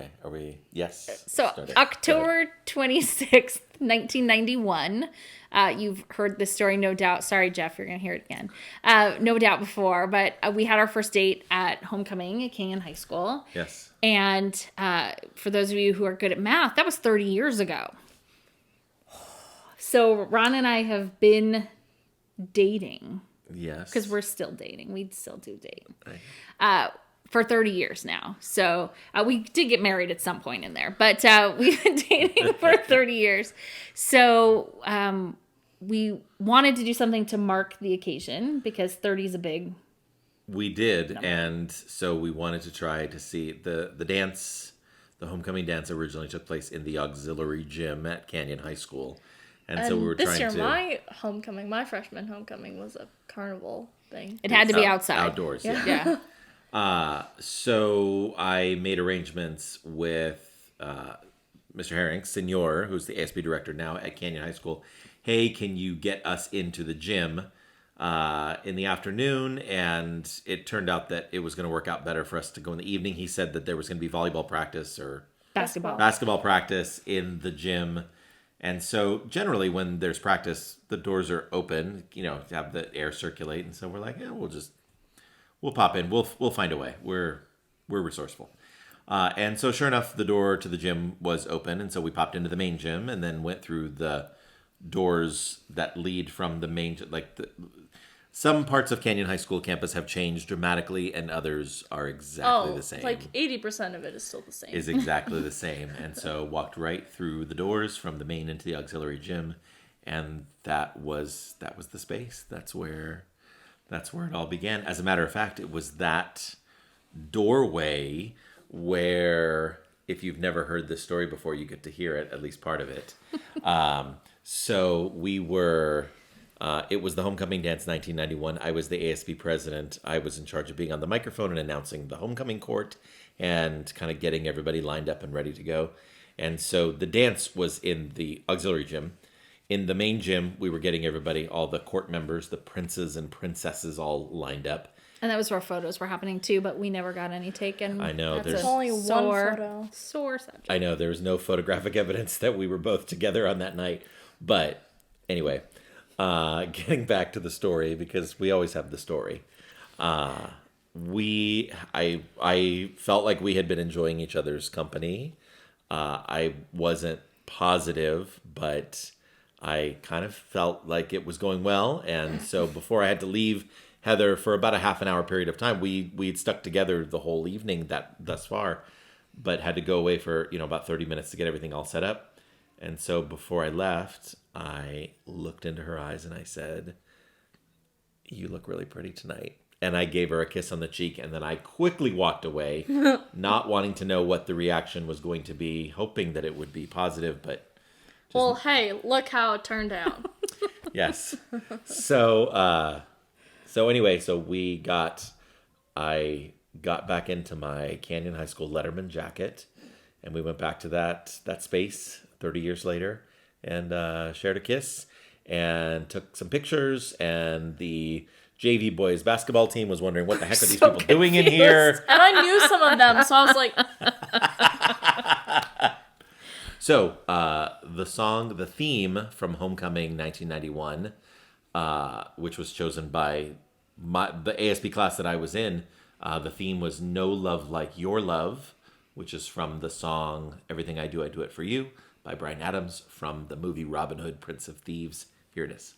Okay. Are we? Yes. So October 26th, 1991. You've heard this story, no doubt. Sorry, Jeff, you're going to hear it again. No doubt before, but we had our first date at homecoming at Canyon High School. Yes. And for those of you who are good at math, that was 30 years ago. So Ron and I have been dating. Yes. Because we're still dating. We still do date. For 30 years now. So we did get married at some point in there. But we've been dating for 30 years. So we wanted to do something to mark the occasion because 30 is a big We did. number. And so we wanted to try to see the dance. The homecoming dance originally took place in the auxiliary gym at Canyon High School. And so we were this trying year, to... my freshman homecoming was a carnival thing. It had to be outside. Outdoors, yeah. Yeah. So I made arrangements with Mr. Herring, Senor, who's the ASB director now at Canyon High School. Hey, can you get us into the gym in the afternoon? And it turned out that it was going to work out better for us to go in the evening. He said that there was going to be volleyball practice or basketball practice in the gym. And so generally when there's practice, the doors are open, to have the air circulate. And so we're like, yeah, we'll pop in. We'll find a way. We're resourceful. And so sure enough, the door to the gym was open. And so we popped into the main gym and then went through the doors that lead from the main, some parts of Canyon High School campus have changed dramatically and others are exactly the same. Like 80% of it is still the same. Is exactly the same. And so walked right through the doors from the main into the auxiliary gym. And that was the space. That's where it all began. As a matter of fact, it was that doorway where, if you've never heard this story before, you get to hear it, at least part of it. So we were, it was the homecoming dance 1991. I was the ASB president. I was in charge of being on the microphone and announcing the homecoming court and kind of getting everybody lined up and ready to go. And so the dance was in the auxiliary gym. In the main gym, we were getting everybody, all the court members, the princes and princesses all lined up. And that was where photos were happening too, but we never got any taken. I know. There's only one photo. Sore subject. I know. There was no photographic evidence that we were both together on that night. But anyway, getting back to the story, because we always have the story. I felt like we had been enjoying each other's company. I wasn't positive, but I kind of felt like it was going well. And so before I had to leave Heather for about a half an hour period of time, we'd stuck together the whole evening thus far, but had to go away for, about 30 minutes to get everything all set up. And so before I left, I looked into her eyes and I said, "You look really pretty tonight." And I gave her a kiss on the cheek, and then I quickly walked away, not wanting to know what the reaction was going to be, hoping that it would be positive, but... Well, hey, look how it turned out. Yes. So anyway, I got back into my Canyon High School Letterman jacket, and we went back to that space 30 years later, and shared a kiss, and took some pictures, and the JV boys basketball team was wondering, what the heck are these people doing in here? And I knew some of them, so I was like... So, the theme from Homecoming 1991, which was chosen by the ASB class that I was in, the theme was No Love Like Your Love, which is from the song Everything I Do It For You by Bryan Adams from the movie Robin Hood, Prince of Thieves. Here it is.